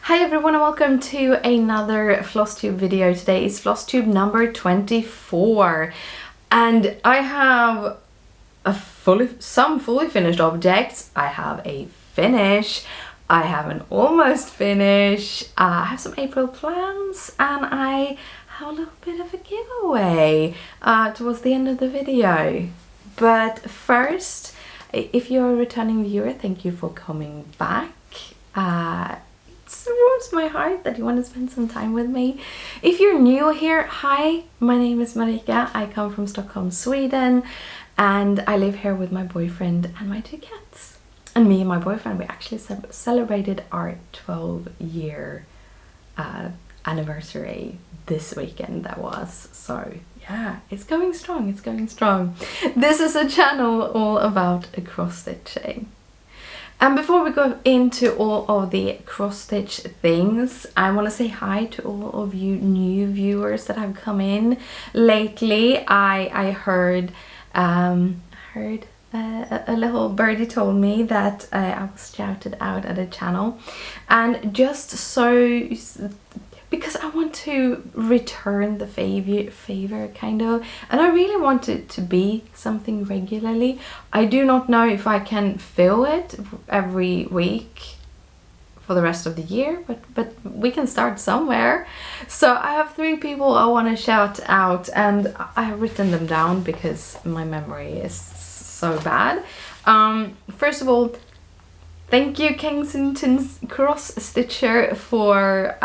Hi everyone and welcome to another Flosstube video. Today is Flosstube number 24 and I have some fully finished objects. I have a finish, I have an almost finish, I have some April plans, and I have a little bit of a giveaway towards the end of the video. But first, if you're a returning viewer, thank you for coming back. It warms my heart that you want to spend some time with me. If you're new here, hi, my name is Marika. I come from Stockholm, Sweden, and I live here with my boyfriend and my 2 cats. And me and my boyfriend, we actually celebrated our 12-year anniversary this weekend. That was, so yeah, it's going strong, it's going strong. This is a channel all about cross stitching. And before we go into all of the cross-stitch things, I want to say hi to all of you new viewers that have come in lately. I heard a little birdie told me that I was shouted out at a channel, and just so because I want to return the favor kind of, and I really want it to be something regularly. I do not know if I can fill it every week for the rest of the year, but we can start somewhere. So I have 3 people I want to shout out, and I have written them down because my memory is so bad. First of all, thank you, Kensington's Cross Stitcher, for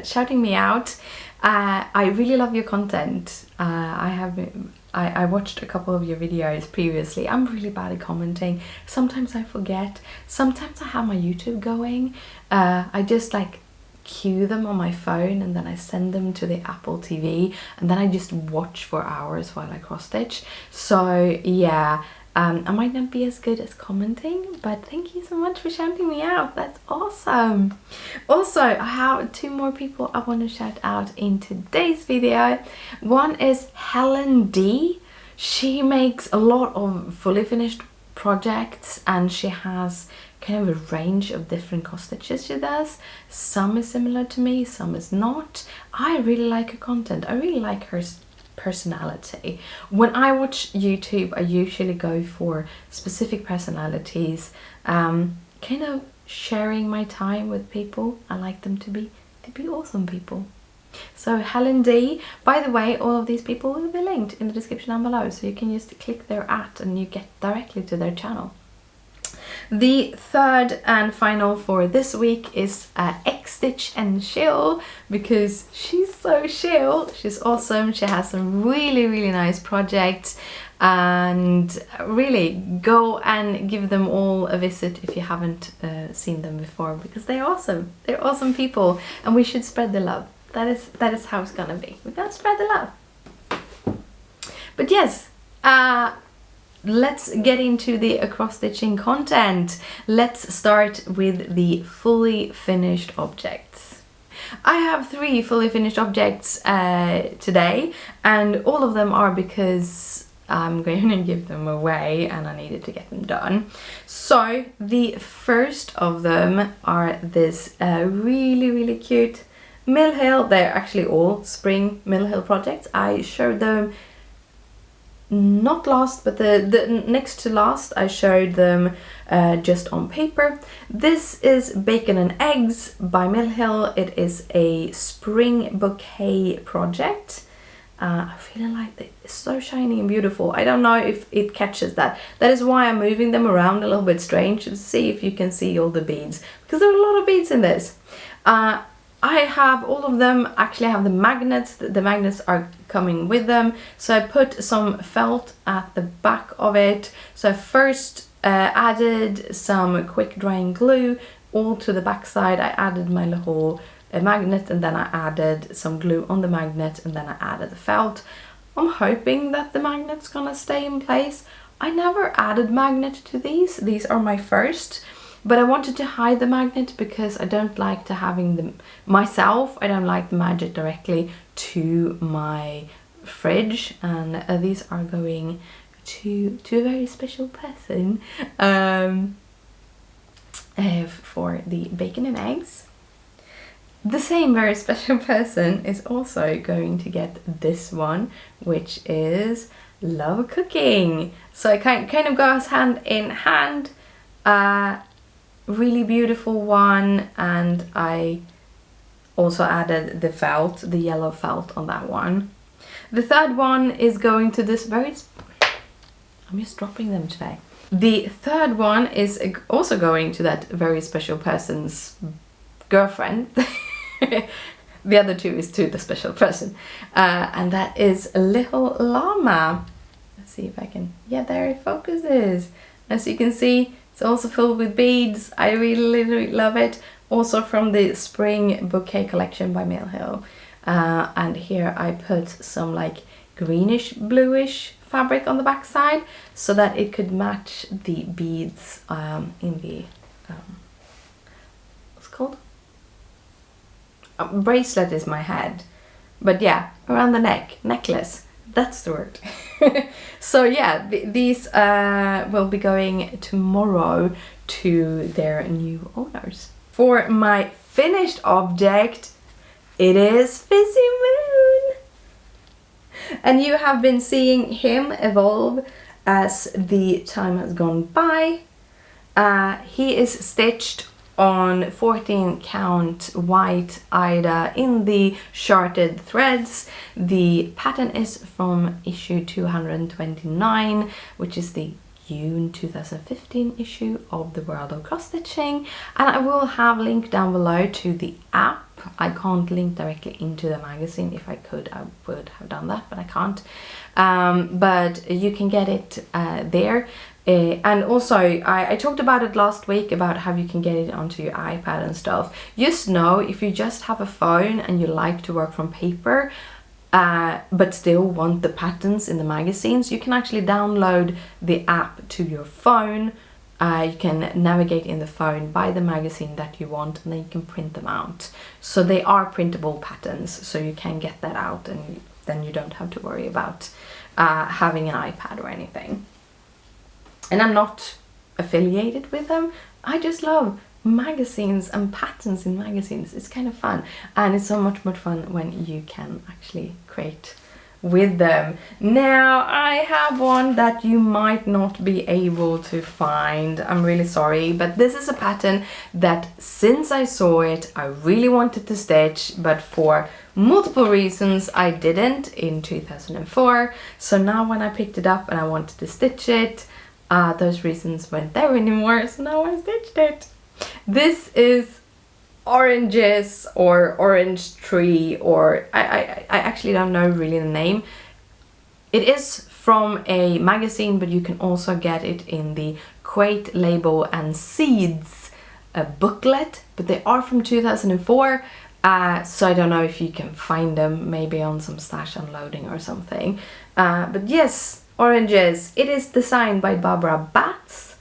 shouting me out. I really love your content. I watched a couple of your videos previously. I'm really bad at commenting. Sometimes I forget. Sometimes I have my YouTube going. I just like cue them on my phone and then I send them to the Apple TV, and then I just watch for hours while I cross stitch. So yeah. I might not be as good as commenting, but thank you so much for shouting me out. That's awesome. Also, I have 2 more people I want to shout out in today's video. One is Helen D. She makes a lot of fully finished projects, and she has kind of a range of different cross stitches she does. Some is similar to me, some is not. I really like her content. I really like her personality. When I watch YouTube, I usually go for specific personalities, kind of sharing my time with people. I like them to be awesome people. So Helen D, by the way, all of these people will be linked in the description down below, so you can just click their @ and you get directly to their channel. The third and final for this week is stitchandchill, because she's so chill. She's awesome. She has some really nice projects, and really go and give them all a visit if you haven't seen them before, because they're awesome. They're awesome people, and we should spread the love. That is how it's gonna be. We're gonna spread the love. But yes, let's get into the cross-stitching content. Let's start with the fully finished objects. I have 3 fully finished objects today, and all of them are because I'm going to give them away and I needed to get them done. So the first of them are this really cute Mill Hill. They're actually all spring Mill Hill projects. I showed them not last, but the next to last I showed them just on paper. This is Bacon and Eggs by Mill Hill. It is a spring bouquet project. I really like it. It's so shiny and beautiful. I don't know if it catches that. That is why I'm moving them around a little bit strange, to see if you can see all the beads, because there are a lot of beads in this. I have all of them. Actually, I have the magnets. The magnets are coming with them. So I put some felt at the back of it. So I first added some quick drying glue all to the back side. I added my little magnet, and then I added some glue on the magnet, and then I added the felt. I'm hoping that the magnet's gonna stay in place. I never added magnet to these. These are my first. But I wanted to hide the magnet because I don't like to having them myself. I don't like the magic directly to my fridge, and these are going to a very special person for the bacon and eggs. the same very special person is also going to get this one, which is Love Cooking. So it kind of goes hand in hand. Really beautiful one, and I also added the felt, the yellow felt on that one. The third one is going to this very... I'm just dropping them today. The third one is also going to that very special person's girlfriend. The other two is to the special person. And that is a little llama. Let's see if I can... Yeah, there it focuses. As you can see, it's also filled with beads. I really love it. Also from the Spring Bouquet collection by Mill Hill. And here I put some like greenish bluish fabric on the back side so that it could match the beads in the what's it called? Bracelet is my head, but yeah, around the neck, necklace, that's the word. So yeah, these will be going tomorrow to their new owners. For my finished object, it is Fizzy Moon. And you have been seeing him evolve as the time has gone by. He is stitched on 14 count White Aida in the shorted threads. The pattern is from issue 229, which is the June 2015 issue of the World of Cross Stitching, and I will have linked down below to the app. I can't link directly into the magazine. If I could, I would have done that, but I can't. But you can get it there. And also, I talked about it last week about how you can get it onto your iPad and stuff. Just know, if you just have a phone and you like to work from paper, but still want the patterns in the magazines, you can actually download the app to your phone. You can navigate in the phone, buy the magazine that you want, and then you can print them out. So they are printable patterns, so you can get that out, and then you don't have to worry about having an iPad or anything. And I'm not affiliated with them. I just love magazines and patterns in magazines. It's kind of fun, and it's so much more fun when you can actually create with them. Now I have one that you might not be able to find. I'm really sorry, but this is a pattern that since I saw it I really wanted to stitch, but for multiple reasons I didn't in 2004. So now when I picked it up and I wanted to stitch it, those reasons weren't there anymore, so now I stitched it. This is Oranges or Orange Tree, or I actually don't know really the name. It is from a magazine, but you can also get it in the Crate Label and Seeds booklet, but they are from 2004, so I don't know if you can find them, maybe on some Stash Unloading or something. But yes, Oranges. It is designed by Barbara Batts.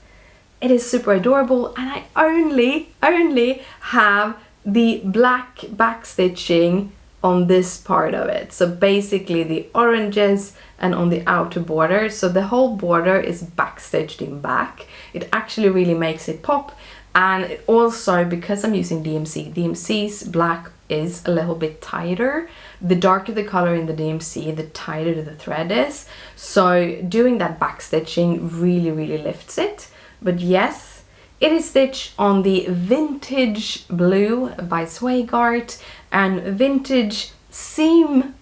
It is super adorable, and I only have the black backstitching on this part of it. So basically the oranges and on the outer border. So the whole border is backstitched in back. It actually really makes it pop. And it also, because I'm using DMC, DMC's black is a little bit tighter. The darker the color in the DMC, the tighter the thread is. So doing that backstitching really lifts it. But yes, it is stitched on the Vintage Blue by Swagart, and vintage seam.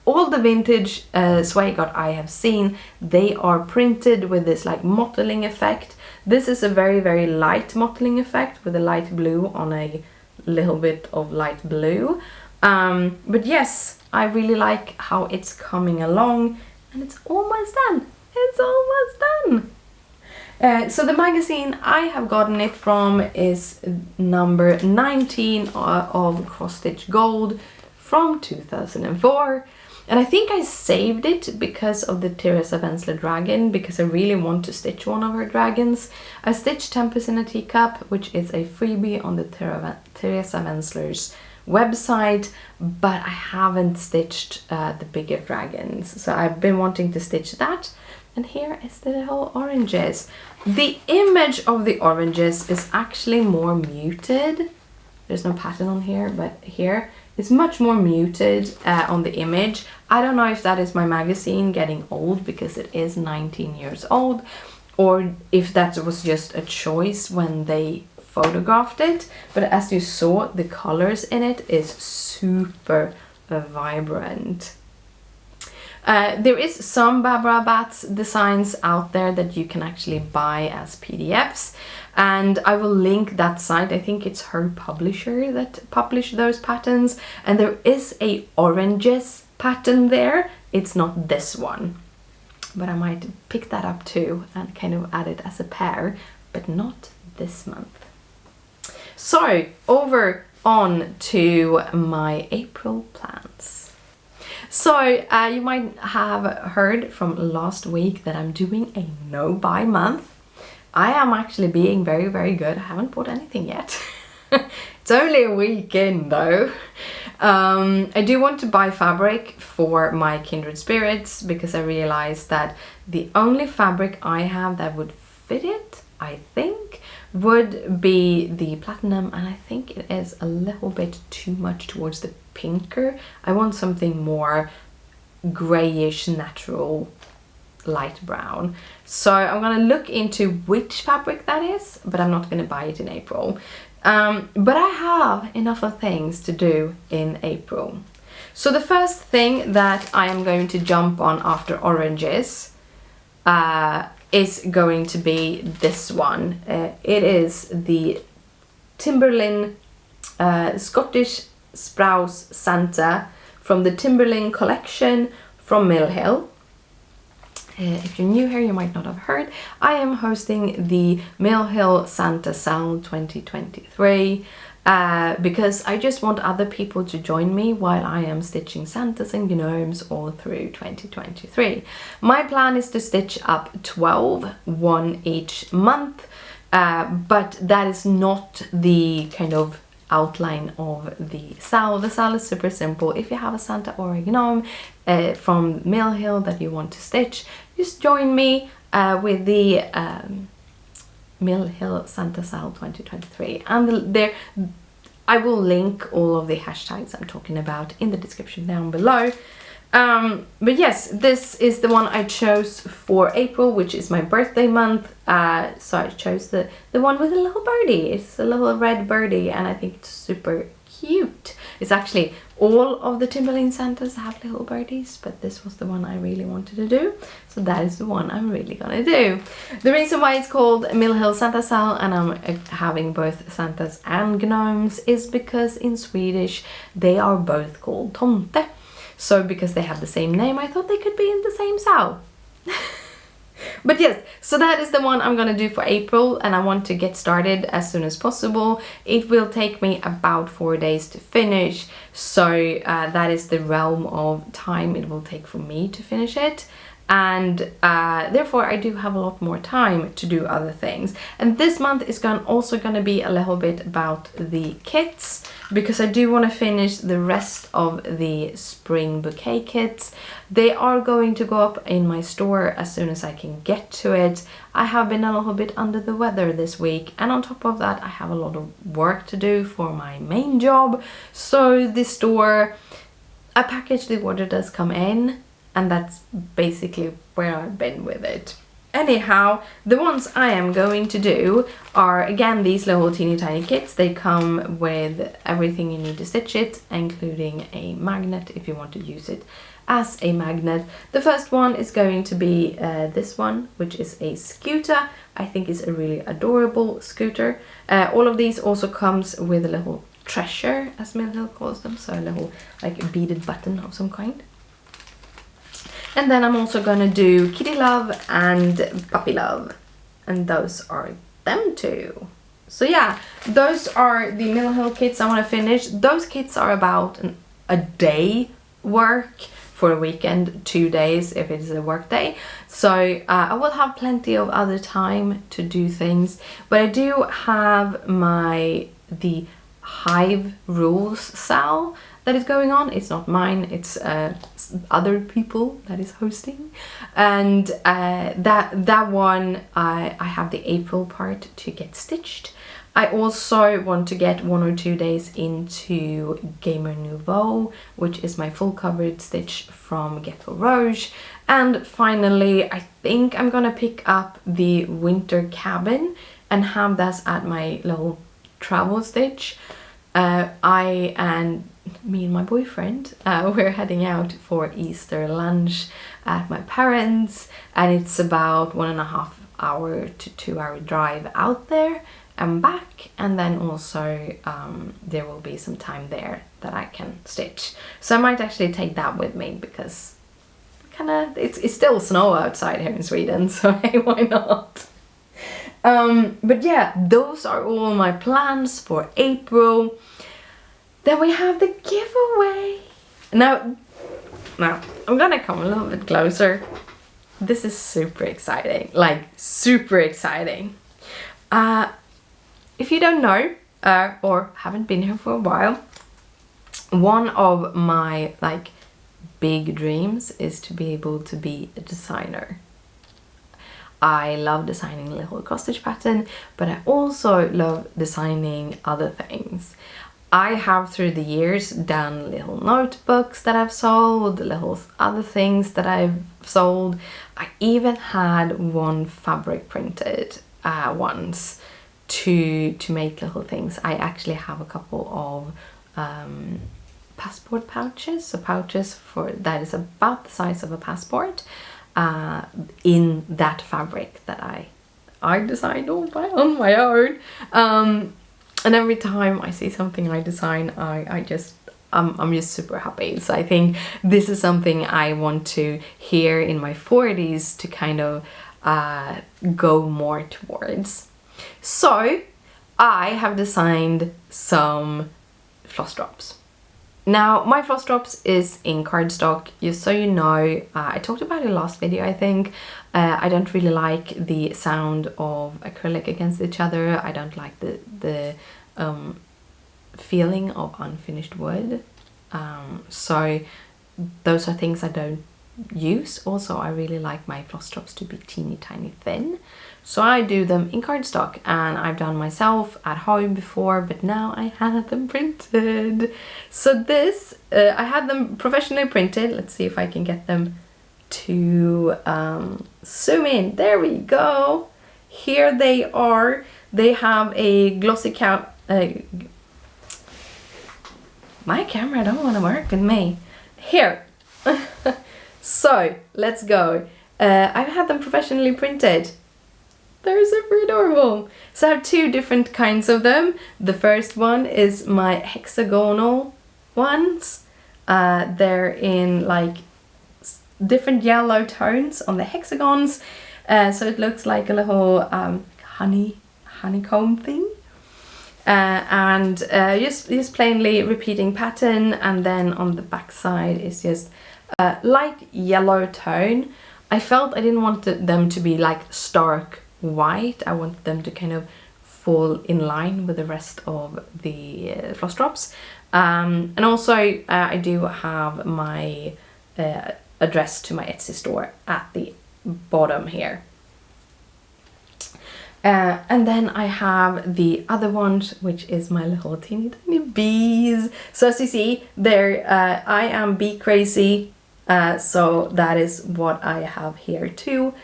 All the vintage Swagart I have seen, they are printed with this like mottling effect. This is a very light mottling effect with a light blue on a little bit of light blue. But yes, I really like how it's coming along, and it's almost done. It's almost done. So the magazine I have gotten it from is number 19 of Cross Stitch Gold from 2004. And I think I saved it because of the Teresa Vensler dragon, because I really want to stitch one of her dragons. I stitched Tempest in a Teacup, which is a freebie on the Teresa Vensler's website, but I haven't stitched the bigger dragons. So I've been wanting to stitch that. And here is the little oranges. The image of the oranges is actually more muted there's no pattern on here, but here it's much more muted on the image. I don't know if that is my magazine getting old because it is 19 years old, or if that was just a choice when they photographed it. But as you saw, the colors in it is super vibrant. There is some Barbara Bats designs out there that you can actually buy as PDFs, and I will link that site. I think it's her publisher that published those patterns, and there is a oranges pattern there. It's not this one, but I might pick that up too and kind of add it as a pair, but not this month. So over on to my April plans. So you might have heard from last week that I'm doing a no buy month. I am actually being very, very good. I haven't bought anything yet. It's only a week in though. I do want to buy fabric for my Kindred Spirits because I realized that the only fabric I have that would fit it, I think, would be the platinum, and I think it is a little bit too much towards the pinker. I want something more grayish, natural, light brown. So I'm gonna look into which fabric that is, but I'm not gonna buy it in April. But I have enough of things to do in April. So the first thing that I am going to jump on after oranges is going to be this one. It is the Timberlin Scottish Sprouse Santa from the Timberlin collection from Mill Hill. If you're new here, you might not have heard. I am hosting the Mill Hill Santa Sound 2023 because I just want other people to join me while I am stitching Santas and gnomes all through 2023. My plan is to stitch up 12, one each month, but that is not the kind of outline of the SAL. The SAL is super simple. If you have a Santa or a gnome from Mill Hill that you want to stitch, just join me with the Mill Hill Santa SAL 2023, and there I will link all of the hashtags I'm talking about in the description down below. But yes, this is the one I chose for April, which is my birthday month. So I chose the one with a little birdie. It's a little red birdie, and I think it's super cute. It's actually all of the Timberlin Santas have little birdies, but this was the one I really wanted to do. So that is the one I'm really gonna do. The reason why it's called Mill Hill Santa Sal and I'm having both Santas and gnomes is because in Swedish they are both called tomte. So because they have the same name, I thought they could be in the same Sal. But yes, so that is the one I'm gonna do for April, and I want to get started as soon as possible. It will take me about 4 days to finish, so that is the realm of time it will take for me to finish it. And therefore I do have a lot more time to do other things. And this month is also going to be a little bit about the kits, because I do want to finish the rest of the spring bouquet kits. They are going to go up in my store as soon as I can get to it. I have been a little bit under the weather this week, and on top of that I have a lot of work to do for my main job. So the store, a package, the order does come in, and that's basically where I've been with it. Anyhow, the ones I am going to do are, again, these little teeny tiny kits. They come with everything you need to stitch it, including a magnet if you want to use it as a magnet. The first one is going to be this one, which is a scooter. I think it's a really adorable scooter. All of these also comes with a little treasure, as Mill Hill calls them, so a little like beaded button of some kind. And then I'm also gonna do Kitty Love and Puppy Love, and those are them two. So yeah, those are the Mill Hill kits I want to finish. Those kits are about a day work for a weekend, 2 days if it is a work day. So I will have plenty of other time to do things, but I do have the Hive Rules Sal that is going on. It's not mine, it's other people that is hosting, and that one I have the April part to get stitched. I also want to get 1 or 2 days into Gamer Nouveau, which is my full coverage stitch from Gecko Roche. And finally, I think I'm gonna pick up the Winter Cabin and have that at my little travel stitch. I and me and my boyfriend, we're heading out for Easter lunch at my parents', and it's about 1.5 hour to 2 hour drive out there and back, and then also there will be some time there that I can stitch. So I might actually take that with me because it's still snow outside here in Sweden, so hey, why not? But yeah, those are all my plans for April. Then we have the giveaway. Now I'm gonna come a little bit closer. This is super exciting, like super exciting. If you don't know or haven't been here for a while, one of my like big dreams is to be able to be a designer. I love designing little cross stitch pattern, but I also love designing other things. I have through the years done little notebooks that I've sold, little other things that I've sold. I even had one fabric printed once to make little things. I actually have a couple of passport pouches, so pouches for that is about the size of a passport, in that fabric that I designed on my own. And every time I see something I design, I'm just super happy. So I think this is something I want to here in my 40s to kind of go more towards. So I have designed some floss drops. Now my floss drops is in cardstock, just so you know. I talked about it last video, I think. I don't really like the sound of acrylic against each other. I don't like the feeling of unfinished wood. So those are things I don't use. Also, I really like my floss drops to be teeny tiny thin. So I do them in cardstock, and I've done myself at home before, but now I have them printed. So this, I had them professionally printed. Let's see if I can get them to zoom in. There we go. Here they are. They have a glossy count. My camera don't want to work with me. Here. So let's go. I've had them professionally printed. They're super adorable. So I have two different kinds of them. The first one is my hexagonal ones. They're in like different yellow tones on the hexagons. So it looks like a little honeycomb thing. And just plainly repeating pattern, and then on the back side is just light yellow tone. I felt I didn't want them to be like stark white. I wanted them to kind of fall in line with the rest of the floss drops. And also I do have my address to my Etsy store at the bottom here. And then I have the other ones, which is my little teeny tiny bees. So as you see, there I am bee crazy. So that is what I have here too.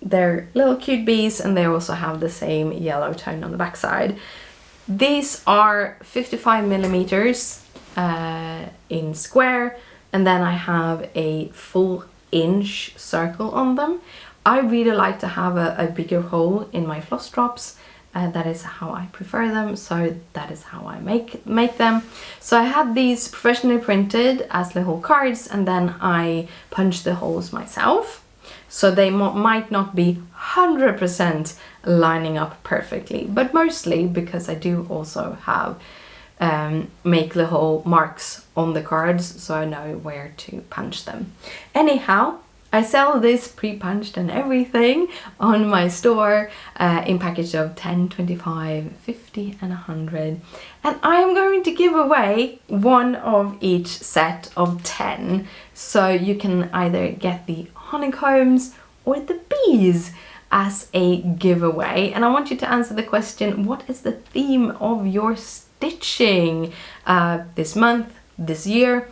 They're little cute bees, and they also have the same yellow tone on the back side. These are 55 millimeters in square, and then I have a full inch circle on them. I really like to have a bigger hole in my floss drops. That is how I prefer them, so that is how I make them. So I had these professionally printed as little cards, and then I punched the holes myself. So they might not be 100% lining up perfectly, but mostly because I do also have make little marks on the cards, so I know where to punch them. Anyhow, I sell this pre-punched and everything on my store in package of 10, 25, 50 and 100. And I am going to give away one of each set of 10. So you can either get the honeycombs or the bees. as a giveaway, and I want you to answer the question, what is the theme of your stitching this month, this year?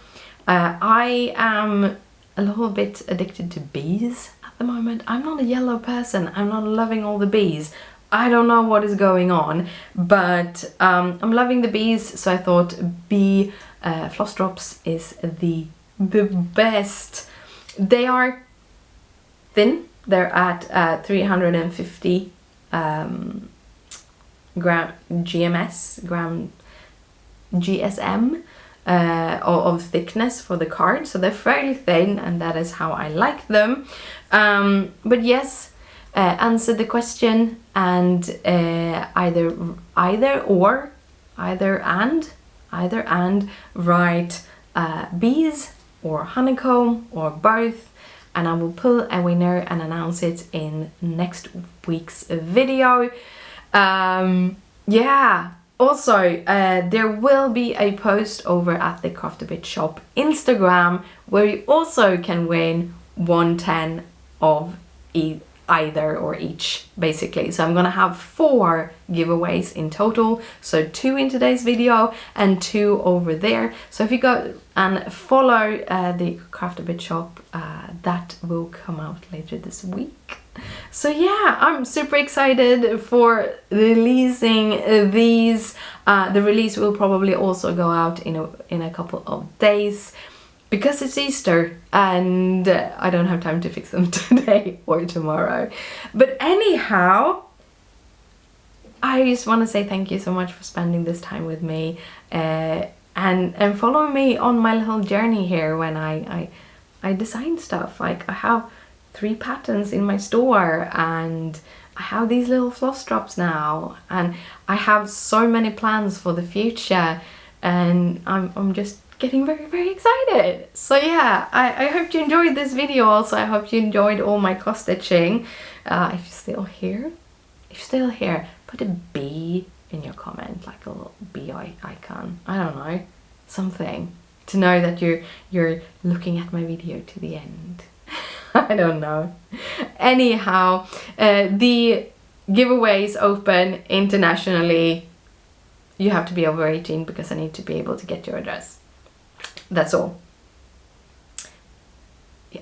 I am a little bit addicted to bees at the moment. I'm not a yellow person. I'm not loving all the bees. I don't know what is going on, but I'm loving the bees, so I thought bee floss drops is the best. They are thin. They're at 350 gram GSM of thickness for the card, so they're fairly thin, and that is how I like them. But yes, answer the question, and either and write bees or honeycomb or both, and I will pull a winner and announce it in next week's video. Yeah. Also, there will be a post over at the Craft a Bit shop Instagram where you also can win 1/10 of either or each, basically. So I'm gonna have 4 giveaways in total, so 2 in today's video and 2 over there. So if you go and follow the Craft a Bit shop, that will come out later this week. So yeah, I'm super excited for releasing these. The release will probably also go out in a couple of days, because it's Easter and I don't have time to fix them today or tomorrow. But anyhow, I just want to say thank you so much for spending this time with me, and follow me on my little journey here when I design stuff. Like, I have 3 patterns in my store, and I have these little floss drops now, and I have so many plans for the future, and I'm just getting very, very excited. So yeah, I hope you enjoyed this video. Also, I hope you enjoyed all my cross stitching. If you're still here, put a B in your comment, like a little bee icon. I don't know, something to know that you're looking at my video to the end. I don't know. Anyhow, the giveaways open internationally. You have to be over 18 because I need to be able to get your address. That's all.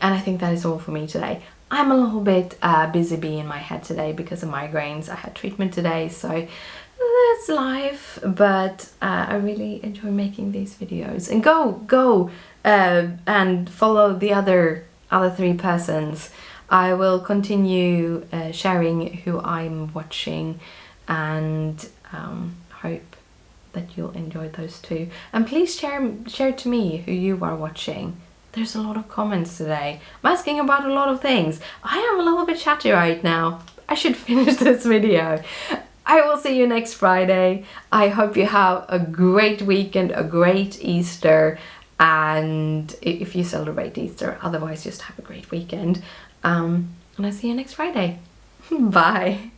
And I think that is all for me today. I'm a little bit busy bee in my head today because of migraines. I had treatment today, so that's life. But I really enjoy making these videos. And go and follow the other 3 persons. I will continue sharing who I'm watching, and hope that you'll enjoy those too. And please share to me who you are watching. There's a lot of comments today. I'm asking about a lot of things. I am a little bit chatty right now. I should finish this video. I will see you next Friday. I hope you have a great weekend, a great Easter, and if you celebrate Easter, otherwise just have a great weekend. And I'll see you next Friday. Bye.